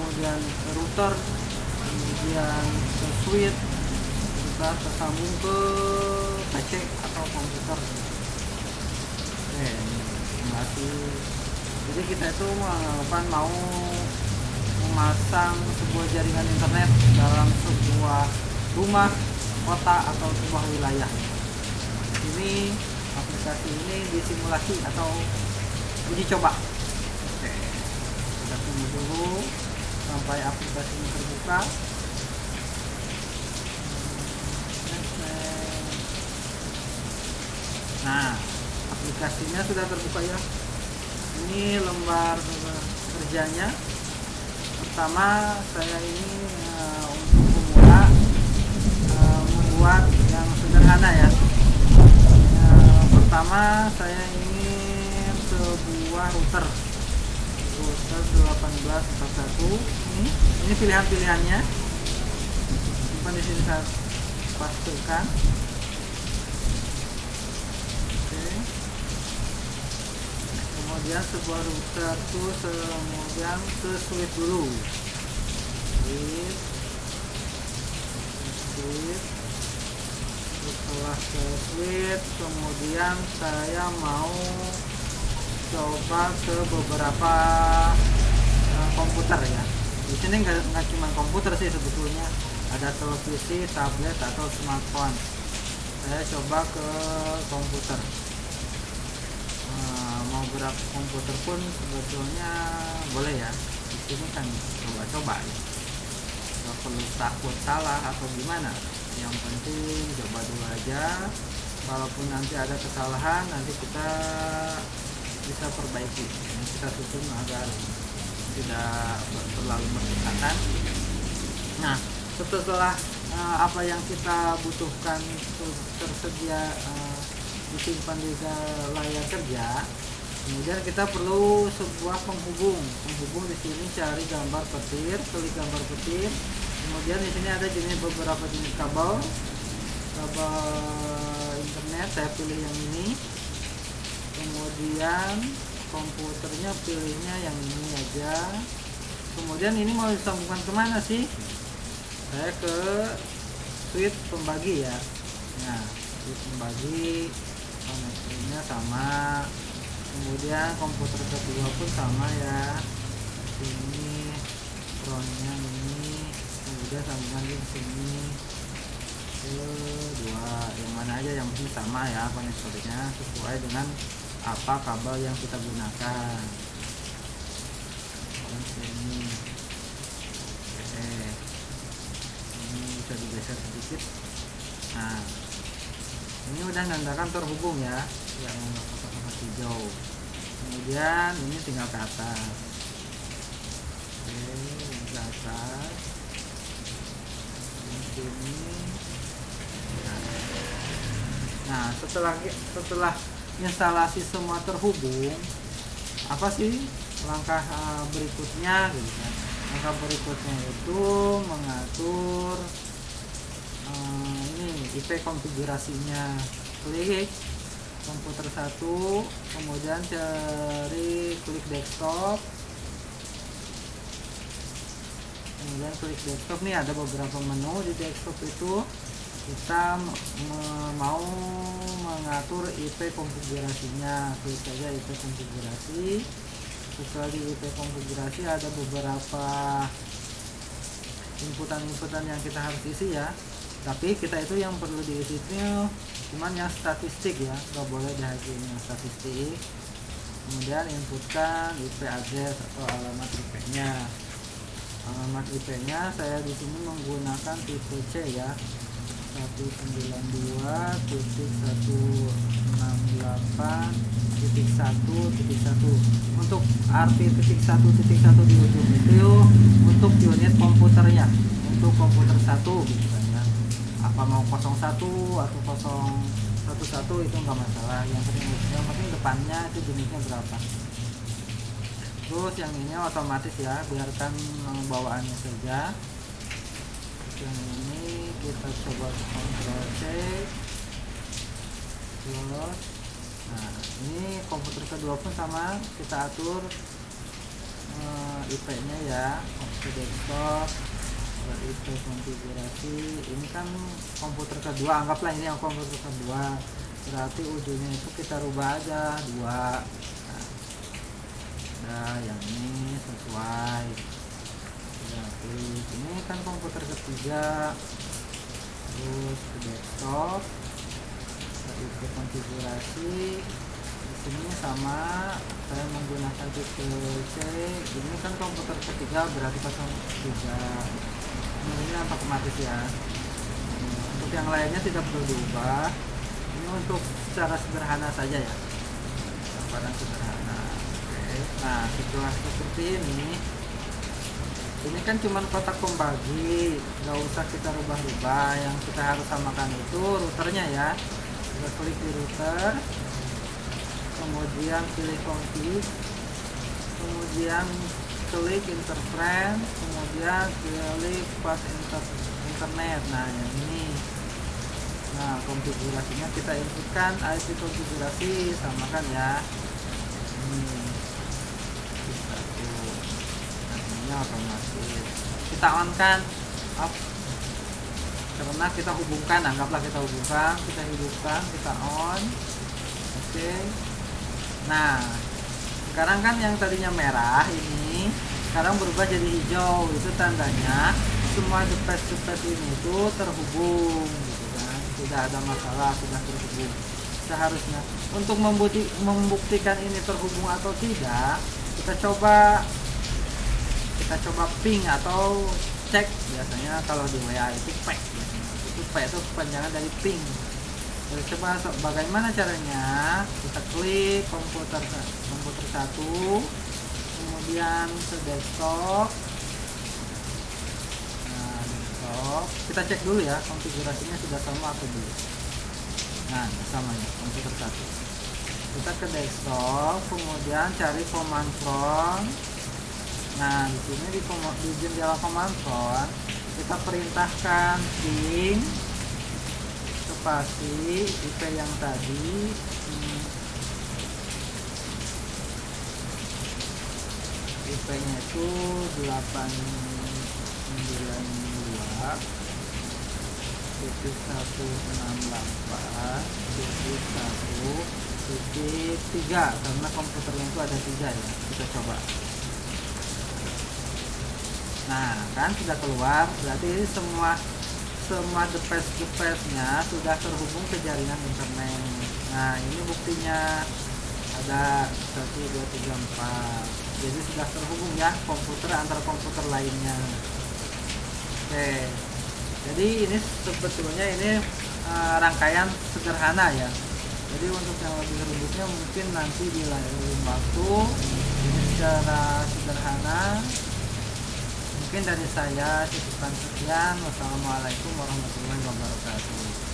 kemudian ke router, kemudian ke switch, kita tersambung ke PC atau komputer. Oke, ini masih. Jadi kita itu mau memasang sebuah jaringan internet dalam sebuah rumah, kota, atau sebuah wilayah. Ini aplikasi ini disimulasi atau uji coba. Oke, kita tunggu dulu sampai aplikasi ini terbuka. Nah, aplikasinya sudah terbuka ya. Ini lembar kerjanya. Pertama, saya ini untuk pemula membuat yang sederhana ya. Pertama, saya ingin sebuah router 1841. Ini pilihan-pilihannya. Simpan di sini, saya pastikan. Kemudian sebuah router itu kemudian ke switch dulu, switch. Setelah ke switch, kemudian saya mau coba ke beberapa komputer ya. Di sini nggak cuma komputer sih sebetulnya, ada televisi, tablet, atau smartphone. Saya coba ke komputer. Mau berapa komputer pun sebetulnya boleh ya. Di sini kan coba-coba ya. Nggak perlu takut salah atau gimana. Yang penting coba dulu aja. Walaupun nanti ada kesalahan, nanti kita bisa perbaiki. Ini kita susun agar tidak terlalu bersifatan. Nah, setelah apa yang kita butuhkan itu tersedia disimpan di layar kerja, kemudian kita perlu sebuah penghubung. Di sini cari gambar petir, klik gambar petir. Kemudian di sini ada beberapa jenis kabel internet. Saya pilih yang ini. Kemudian komputernya pilihnya yang ini aja. Kemudian ini mau disambungkan kemana sih? Saya ke switch pembagi ya. Nah, switch pembagi, koneksinya sama. Kemudian komputer kedua pun sama ya. Ini frontnya ini, kemudian sambungan di sini. Dua, yang mana aja yang penting sama ya konektornya, sesuai dengan apa kabel yang kita gunakan. Ini bisa digeser sedikit. Nah, ini udah nandakan terhubung ya, yang kotak-kotak hijau. Kemudian ini tinggal ke atas. Ini ke atas. Ini. Nah, setelah instalasi semua terhubung, apa sih langkah berikutnya gitu kan? Langkah berikutnya itu mengatur ini IP konfigurasinya. Klik komputer 1, kemudian klik desktop. Kemudian klik desktop, nih ada beberapa menu di desktop itu. Kita mau mengatur IP konfigurasinya, klik saja IP konfigurasi. Setelah di IP konfigurasi ada beberapa inputan yang kita harus isi ya. Tapi kita itu yang perlu diisi itu cuman yang statistik ya, nggak boleh dihasilkan yang statistik. Kemudian inputkan IP address atau alamat IP-nya. Alamat IP-nya saya di sini menggunakan tipe C ya. 192.168.1.1. Untuk RT.1.1 di ujung itu untuk unit komputernya, untuk komputer 1 gitu kan ya. Apa mau 01 atau 011 itu enggak masalah, yang penting depannya itu jenisnya berapa. Terus yang ini otomatis ya, biarkan bawaannya saja. Yang ini kita coba Ctrl C, close. Nah, ini komputer kedua pun sama, kita atur IP-nya ya. ke desktop, setelah itu konfigurasi. Ini kan komputer kedua, anggaplah ini yang komputer kedua, berarti ujungnya itu kita rubah aja 2. Nah yang ini sesuai, udah klik. Ini kan komputer ketiga, terus ke desktop, setelah itu konfigurasi. Di sini sama, saya menggunakan tipe C. Ini kan komputer ketiga, berarti 03. Ini otomatis ya. Untuk yang lainnya tidak perlu diubah. Ini untuk secara sederhana saja ya, gambaran sederhana. Oke. Nah setelah seperti ini kan cuma kotak pembagi, nggak usah kita rubah-rubah. Yang kita harus samakan itu routernya ya. Kita klik di router, kemudian pilih config, kemudian klik interference, kemudian pilih path internet. Nah yang ini, nah konfigurasinya kita inputkan IP konfigurasi, samakan ya. Ini ini otomatis kita on kan, off, karena kita hubungkan, anggaplah kita hubungkan, kita hidupkan, kita on. Oke. Nah sekarang kan yang tadinya merah ini sekarang berubah jadi hijau. Itu tandanya semua device ini itu terhubung gitu kan, tidak ada masalah, sudah terhubung. Seharusnya untuk membuktikan ini terhubung atau tidak, kita coba ping atau cek. Biasanya kalau di WA itu PEC, itu PEC itu kepanjangan dari ping. Jadi coba bagaimana caranya. Kita klik komputer 1, kemudian ke desktop. Nah desktop, kita cek dulu ya konfigurasinya sudah sama atau belum. Nah sama ya, komputer 1. Kita ke desktop, kemudian cari command prompt. Nah di sini di jendela command prompt kita perintahkan ping spasi IP yang tadi, IP-nya itu 892.168.1.3, karena komputernya itu ada 3 ya. Kita coba. Nah kan sudah keluar, berarti ini semua device-nya sudah terhubung ke jaringan internet. Nah ini buktinya ada 1, 2, 3, 4. Jadi sudah terhubung ya komputer antar komputer lainnya. Oke, jadi ini sebetulnya ini rangkaian sederhana ya. Jadi untuk yang lebih rumitnya mungkin nanti di lain waktu. Ini secara sederhana. Mungkin dari saya cukupkan sekian. Wassalamualaikum warahmatullahi wabarakatuh.